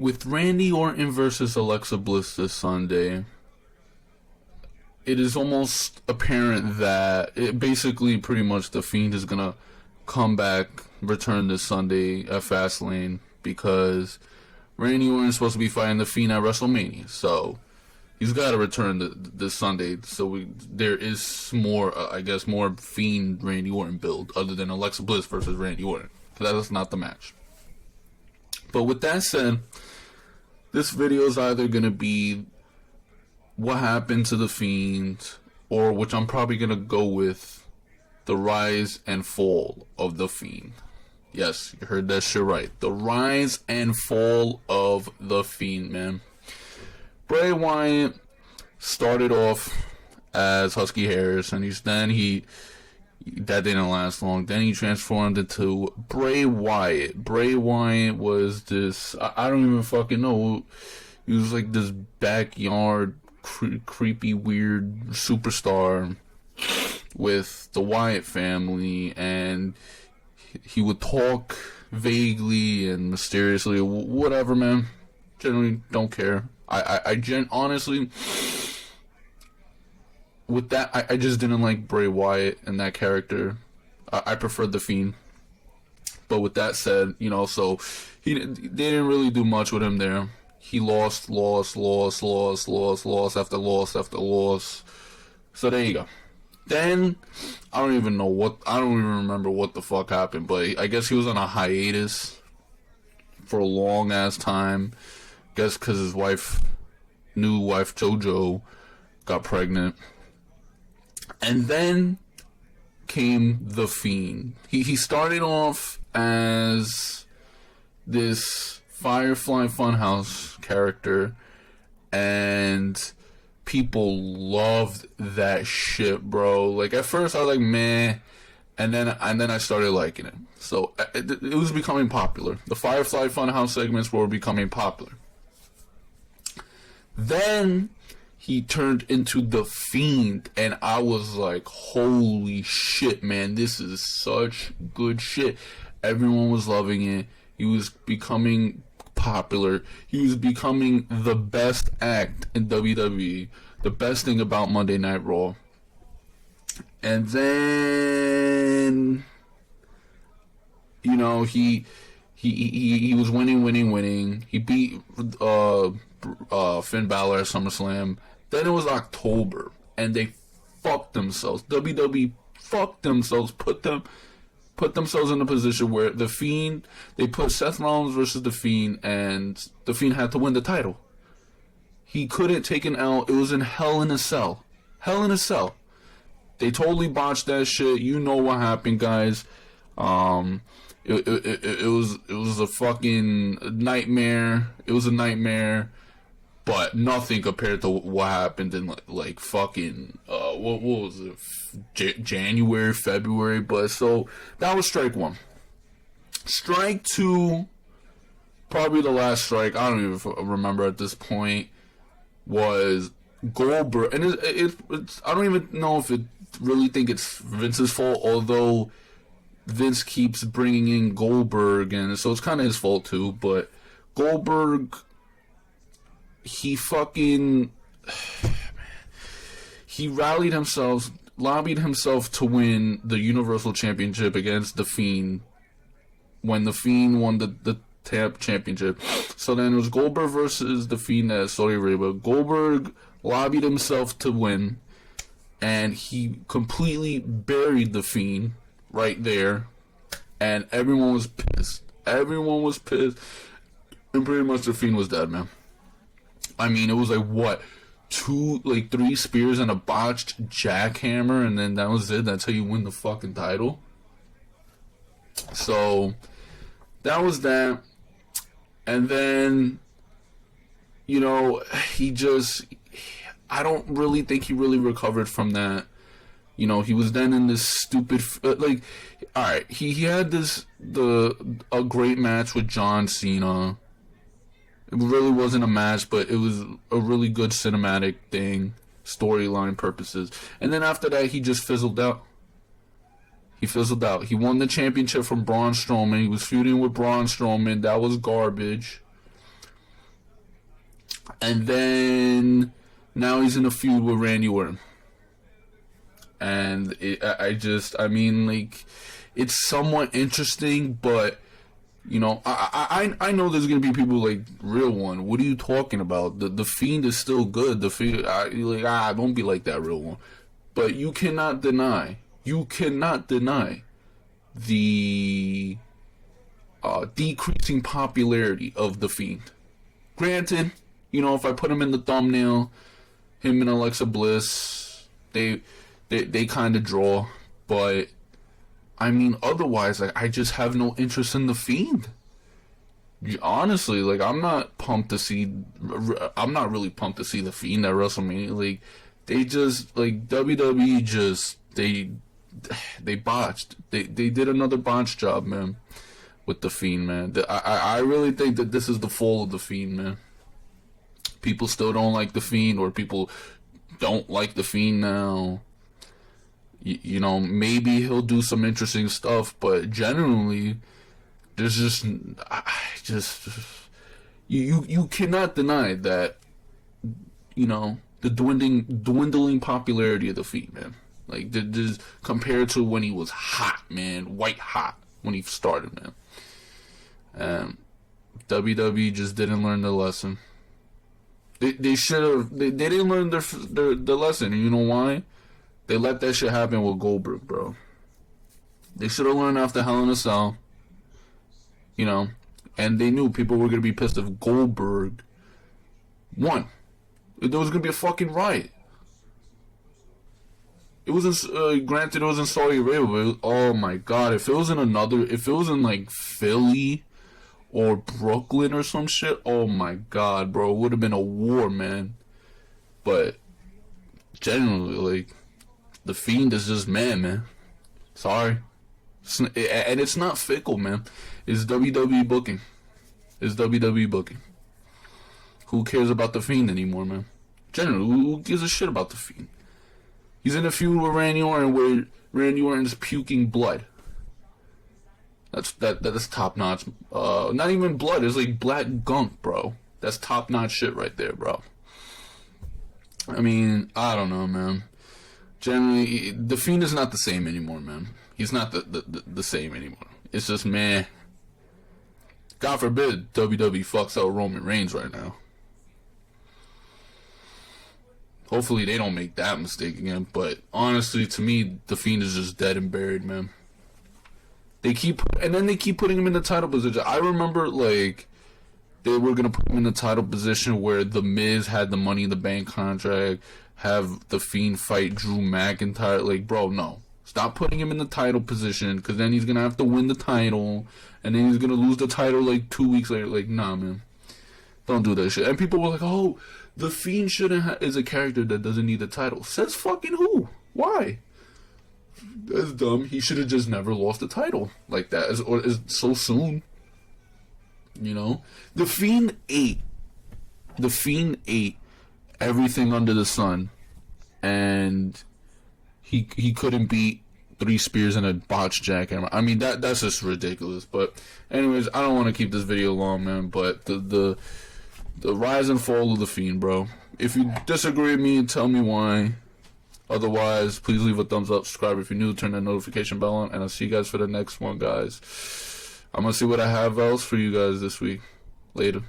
with Randy Orton versus Alexa Bliss this Sunday, it is almost apparent that basically pretty much the Fiend is gonna come back, return this Sunday at Fastlane, because Randy Orton is supposed to be fighting the Fiend at WrestleMania, so he's got to return this Sunday. So there is more, I guess, more Fiend Randy Orton build other than Alexa Bliss versus Randy Orton, because that's not the match. But with that said, this video is either going to be what happened to the Fiend, or which I'm probably going to go with, the rise and fall of the Fiend. Yes, you heard that shit right. The rise and fall of the Fiend, man. Bray Wyatt started off as Husky Harris, and that didn't last long. Then he transformed into Bray Wyatt. Bray Wyatt was this, I don't even fucking know. He was like this backyard, creepy, weird superstar with the Wyatt family, and he would talk vaguely and mysteriously, whatever, man. Generally don't care. Honestly, with that, I just didn't like Bray Wyatt and that character. I preferred the Fiend. But with that said, so they didn't really do much with him there. He lost after loss after loss. So there you go. Then, I don't even remember what the fuck happened, but I guess he was on a hiatus for a long ass time. Guess because his new wife JoJo got pregnant. And then came the Fiend. He started off as this Firefly Funhouse character, and people loved that shit, bro. Like, at first I was like, meh, and then I started liking it. So it was becoming popular. The Firefly Funhouse segments were becoming popular. Then he turned into the Fiend, and I was like, holy shit, man, this is such good shit. Everyone was loving it. He was becoming popular. He was becoming the best act in WWE. The best thing about Monday Night Raw. And then, he was winning. He beat Finn Balor at SummerSlam. Then it was October, and they fucked themselves. WWE fucked themselves, put themselves in a position where the Fiend, they put Seth Rollins versus the Fiend, and the Fiend had to win the title. He couldn't take an L. It was in Hell in a Cell. Hell in a Cell. They totally botched that shit. You know what happened, guys. It was a fucking nightmare. It was a nightmare, but nothing compared to what happened in like fucking what was it, January, February. But so that was strike one. Strike two, probably the last strike, I don't even remember at this point, was Goldberg, and it's I don't even know if it really think it's Vince's fault, although Vince keeps bringing in Goldberg, and so it's kind of his fault too. But Goldberg, he lobbied himself to win the Universal Championship against the Fiend when the Fiend won the TAP Championship. So then it was Goldberg versus the Fiend at Saudi Arabia. Goldberg lobbied himself to win, and he completely buried the Fiend right there, and everyone was pissed. And pretty much the Fiend was dead, man. I mean, it was like, 3 spears and a botched jackhammer, and then that was it. That's how you win the fucking title. So that was that. And then, I don't really think he really recovered from that. He was then in this stupid, alright, he had a great match with John Cena. It really wasn't a match, but it was a really good cinematic thing, storyline purposes. And then after that, he just fizzled out. He won the championship from Braun Strowman. He was feuding with Braun Strowman. That was garbage. And then now he's in a feud with Randy Orton. And I mean, like, it's somewhat interesting, but, you know, I know there's going to be people like, real one, what are you talking about? The Fiend is still good. The Fiend, don't be like that, real one. But you cannot deny the decreasing popularity of the Fiend. Granted, you know, if I put him in the thumbnail, him and Alexa Bliss, they kind of draw, but I mean, otherwise, like, I just have no interest in the Fiend. Honestly, like, I'm not really pumped to see the Fiend at WrestleMania. Like, they just, like, WWE just, they botched. They did another botch job, man, with the Fiend, man. I really think that this is the fall of the Fiend, man. People still don't like the Fiend, or people don't like the Fiend now. You know, maybe he'll do some interesting stuff, but generally, there's you cannot deny that, you know, the dwindling popularity of the Fiend, man. Like, just compared to when he was hot, man, white hot when he started, man. WWE just didn't learn the lesson. They should have. They didn't learn the lesson, and you know why? They let that shit happen with Goldberg, bro. They should have learned after Hell in a Cell. You know, and they knew people were gonna be pissed if Goldberg won. There was gonna be a fucking riot. It wasn't, granted, it was in Saudi Arabia, but oh my god, if it was in like Philly or Brooklyn or some shit, oh my god, bro, it would have been a war, man. But generally, like, the Fiend is just man. Sorry. And it's not fickle, man. It's WWE booking. Who cares about the Fiend anymore, man? Generally, who gives a shit about the Fiend? He's in a feud with Randy Orton where Randy Orton's puking blood. That's top notch. Not even blood. It's like black gunk, bro. That's top notch shit right there, bro. I mean, I don't know, man. Generally, the Fiend is not the same anymore, man. He's not the same anymore. It's just, man. God forbid WWE fucks out Roman Reigns right now. Hopefully they don't make that mistake again. But honestly, to me, the Fiend is just dead and buried, man. They keep putting him in the title position. I remember, like, they were gonna put him in the title position where The Miz had the Money in the Bank contract, have the Fiend fight Drew McIntyre. Like, bro, no. Stop putting him in the title position, because then he's gonna have to win the title, and then he's gonna lose the title like 2 weeks later. Like, nah, man. Don't do that shit. And people were like, oh, the Fiend is a character that doesn't need the title. Says fucking who? Why? That's dumb. He should have just never lost the title like that, is so soon. You know? The Fiend ate everything under the sun, and he couldn't beat 3 spears and a botched jackhammer. I mean, that's just ridiculous. But anyways, I don't want to keep this video long, man. But the rise and fall of the Fiend, bro. If you disagree with me, tell me why. Otherwise, please leave a thumbs up, subscribe if you're new, turn that notification bell on, and I'll see you guys for the next one, guys. I'm gonna see what I have else for you guys this week. Later.